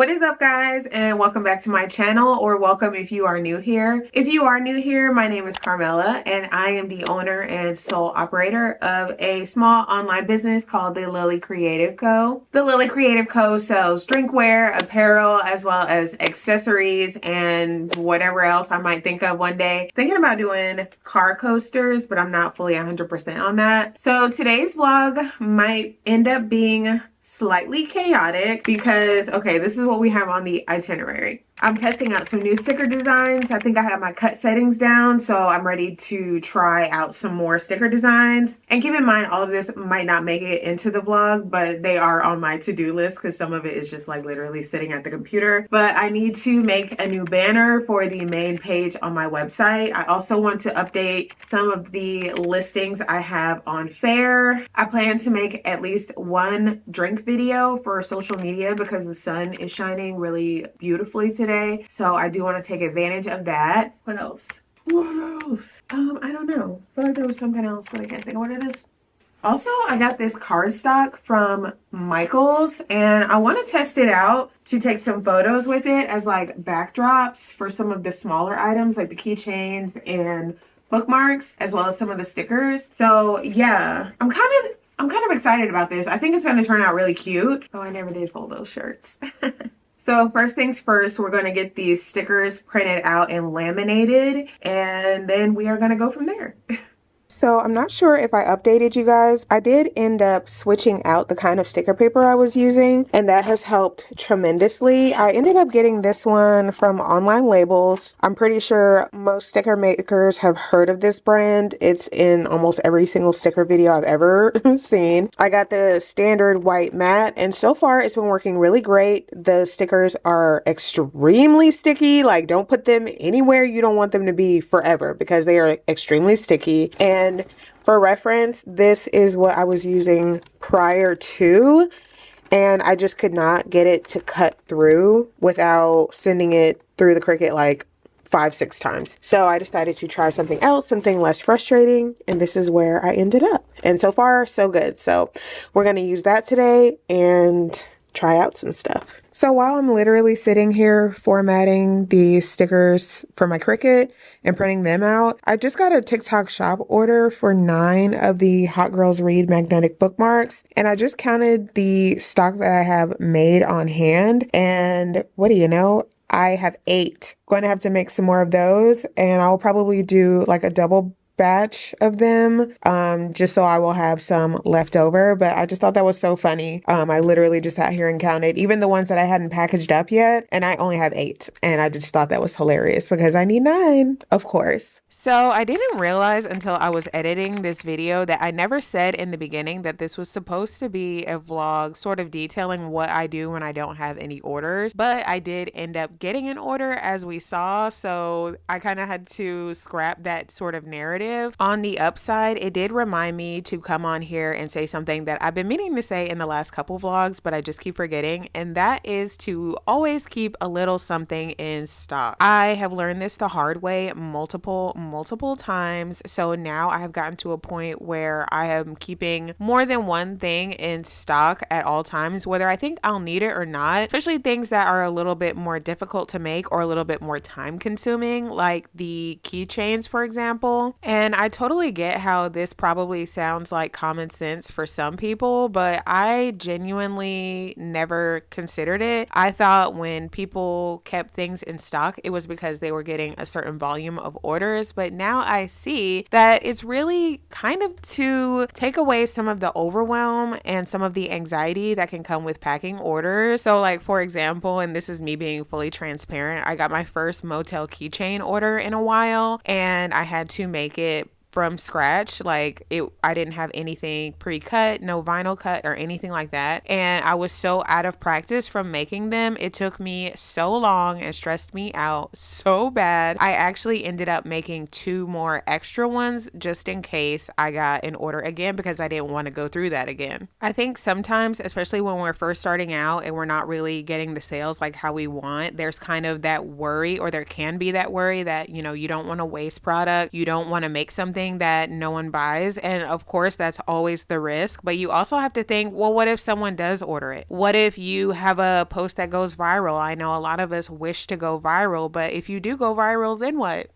What is up, guys, and welcome back to my channel, or welcome if you are new here. If you are new here, my name is Carmela and I am the owner and sole operator of a small online business called the Lily Creative Co. The Lily Creative Co sells drinkware, apparel, as well as accessories and whatever else I might think of one day. Thinking about doing car coasters, but I'm not fully 100% on that. So today's vlog might end up being slightly chaotic because, okay, this is what we have on the itinerary. I'm testing out some new sticker designs. I think I have my cut settings down, so I'm ready to try out some more sticker designs. And keep in mind, all of this might not make it into the vlog, but they are on my to-do list because some of it is just like literally sitting at the computer. But I need to make a new banner for the main page on my website. I also want to update some of the listings I have on Faire. I plan to make at least one drink video for social media because the sun is shining really beautifully today. So I do want to take advantage of that. What else? What else? I don't know. I feel like there was something else, but I can't think of what it is. Also, I got this cardstock from Michaels and I want to test it out to take some photos with it as like backdrops for some of the smaller items like the keychains and bookmarks, as well as some of the stickers. So yeah, I'm kind of excited about this. I think it's going to turn out really cute. Oh, I never did fold those shirts. So first things first, we're going to get these stickers printed out and laminated, and then we are going to go from there. So I'm not sure if I updated you guys. I did end up switching out the kind of sticker paper I was using, and that has helped tremendously. I ended up getting this one from Online Labels. I'm pretty sure most sticker makers have heard of this brand. It's in almost every single sticker video I've ever seen. I got the standard white matte, and so far it's been working really great. The stickers are extremely sticky. Like, don't put them anywhere you don't want them to be forever because they are extremely sticky. And for reference, this is what I was using prior to, and I just could not get it to cut through without sending it through the Cricut like 5-6 times. So I decided to try something else, something less frustrating, and this is where I ended up. And so far, so good. So we're going to use that today and try out some stuff. So while I'm literally sitting here formatting the stickers for my Cricut and printing them out, I just got a TikTok shop order for 9 of the Hot Girls Read magnetic bookmarks. And I just counted the stock that I have made on hand. And what do you know? I have 8. Going to have to make some more of those. And I'll probably do like a double batch of them just so I will have some left over. But I just thought that was so funny. I literally just sat here and counted even the ones that I hadn't packaged up yet, and I only have 8, and I just thought that was hilarious because I need 9, of course. So I didn't realize until I was editing this video that I never said in the beginning that this was supposed to be a vlog sort of detailing what I do when I don't have any orders, but I did end up getting an order as we saw, so I kind of had to scrap that sort of narrative. On the upside, it did remind me to come on here and say something that I've been meaning to say in the last couple vlogs, but I just keep forgetting, and that is to always keep a little something in stock. I have learned this the hard way multiple times, so now I have gotten to a point where I am keeping more than one thing in stock at all times, whether I think I'll need it or not, especially things that are a little bit more difficult to make or a little bit more time consuming, like the keychains, for example. And I totally get how this probably sounds like common sense for some people, but I genuinely never considered it. I thought when people kept things in stock, it was because they were getting a certain volume of orders, but now I see that it's really kind of to take away some of the overwhelm and some of the anxiety that can come with packing orders. So like, for example, and this is me being fully transparent, I got my first motel keychain order in a while, and I had to make it from scratch. Like I didn't have anything pre-cut, no vinyl cut or anything like that. And I was so out of practice from making them. It took me so long and stressed me out so bad. I actually ended up making 2 more extra ones just in case I got an order again because I didn't want to go through that again. I think sometimes, especially when we're first starting out and we're not really getting the sales like how we want, there's kind of that worry, or there can be that worry that, you know, you don't want to waste product. You don't want to make something something that no one buys. And of course, that's always the risk. But you also have to think, well, what if someone does order it? What if you have a post that goes viral? I know a lot of us wish to go viral, but if you do go viral, then what?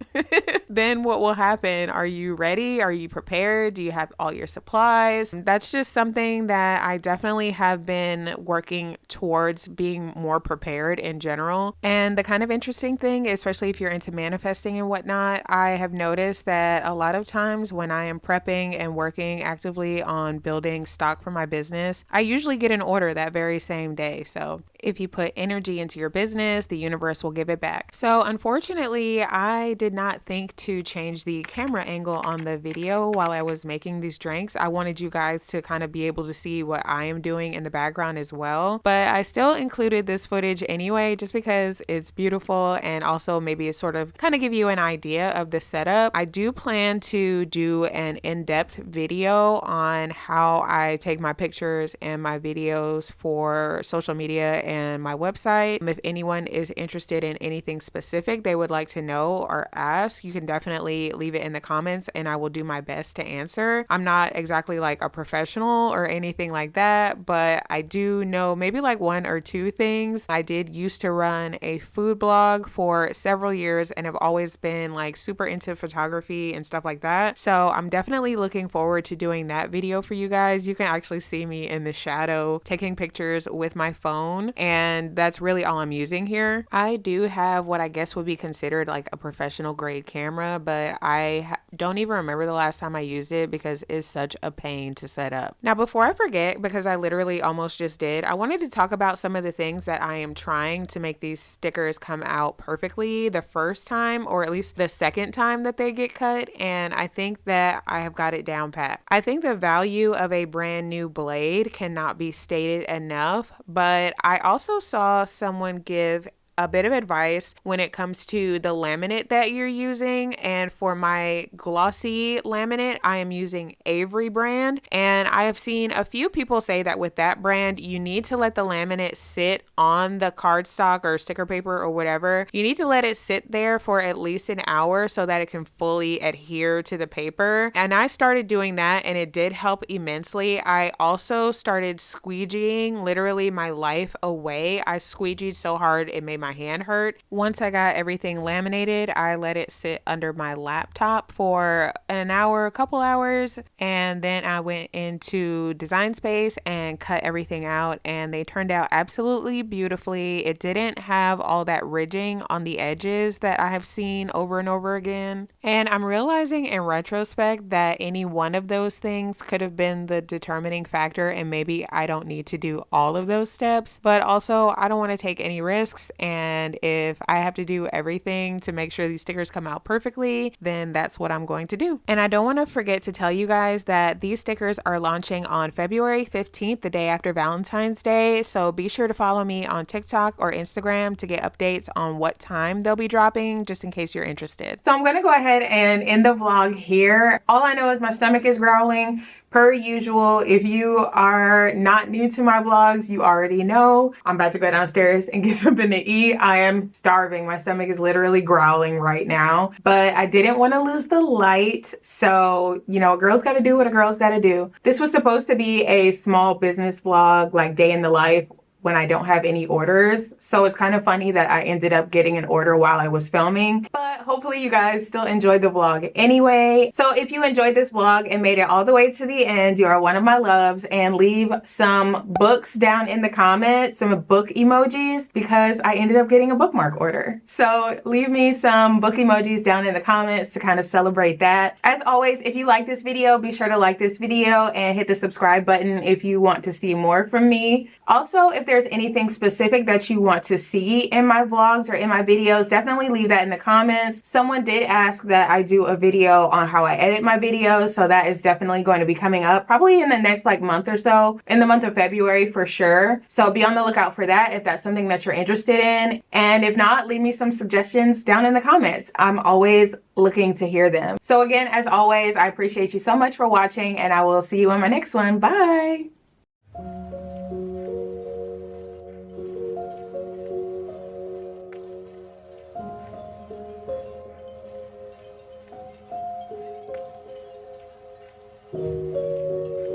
Then what will happen? Are you ready? Are you prepared? Do you have all your supplies? That's just something that I definitely have been working towards, being more prepared in general. And the kind of interesting thing, especially if you're into manifesting and whatnot, I have noticed that a lot of times when I am prepping and working actively on building stock for my business, I usually get an order that very same day. So if you put energy into your business, the universe will give it back. So unfortunately, I did not think to change the camera angle on the video while I was making these drinks. I wanted you guys to kind of be able to see what I am doing in the background as well. But I still included this footage anyway, just because it's beautiful, and also maybe it's sort of kind of give you an idea of the setup. I do plan to do an in-depth video on how I take my pictures and my videos for social media and my website. If anyone is interested in anything specific they would like to know or ask, you can definitely leave it in the comments and I will do my best to answer. I'm not exactly like a professional or anything like that, but I do know maybe like one or two things. I did used to run a food blog for several years and have always been like super into photography and stuff like that. So I'm definitely looking forward to doing that video for you guys. You can actually see me in the shadow taking pictures with my phone, and that's really all I'm using here. I do have what I guess would be considered like a professional grade camera, but I don't even remember the last time I used it because it's such a pain to set up. Now, before I forget, because I literally almost just did, I wanted to talk about some of the things that I am trying to make these stickers come out perfectly the first time, or at least the second time that they get cut, and I think that I have got it down pat. I think the value of a brand new blade cannot be stated enough, but I also saw someone give a bit of advice when it comes to the laminate that you're using. And for my glossy laminate, I am using Avery brand. And I have seen a few people say that with that brand, you need to let the laminate sit on the cardstock or sticker paper or whatever. You need to let it sit there for at least an hour so that it can fully adhere to the paper. And I started doing that and it did help immensely. I also started squeegeeing literally my life away. I squeegeed so hard it made my hand hurt. Once I got everything laminated, I let it sit under my laptop for an hour, a couple hours, and then I went into Design Space and cut everything out, and they turned out absolutely beautifully. It didn't have all that ridging on the edges that I have seen over and over again. And I'm realizing in retrospect that any one of those things could have been the determining factor, and maybe I don't need to do all of those steps, but also I don't want to take any risks, and if I have to do everything to make sure these stickers come out perfectly, then that's what I'm going to do. And I don't want to forget to tell you guys that these stickers are launching on February 15th, the day after Valentine's Day. So be sure to follow me on TikTok or Instagram to get updates on what time they'll be dropping, just in case you're interested. So I'm going to go ahead and end the vlog here. All I know is my stomach is growling. Per usual, if you are not new to my vlogs, you already know I'm about to go downstairs and get something to eat. I am starving. My stomach is literally growling right now, but I didn't want to lose the light. So, you know, a girl's got to do what a girl's got to do. This was supposed to be a small business vlog, like day in the life when I don't have any orders. So it's kind of funny that I ended up getting an order while I was filming, but hopefully you guys still enjoyed the vlog anyway. So if you enjoyed this vlog and made it all the way to the end, you are one of my loves, and leave some books down in the comments, some book emojis, because I ended up getting a bookmark order. So leave me some book emojis down in the comments to kind of celebrate that. As always, if you like this video, be sure to like this video and hit the subscribe button if you want to see more from me. Also, if there's anything specific that you want to see in my vlogs or in my videos, definitely leave that in the comments. Someone did ask that I do a video on how I edit my videos, so that is definitely going to be coming up probably in the next like month or so, in the month of February for sure. So be on the lookout for that if that's something that you're interested in. And if not, leave me some suggestions down in the comments. I'm always looking to hear them. So again, as always, I appreciate you so much for watching, and I will see you in my next one. Bye.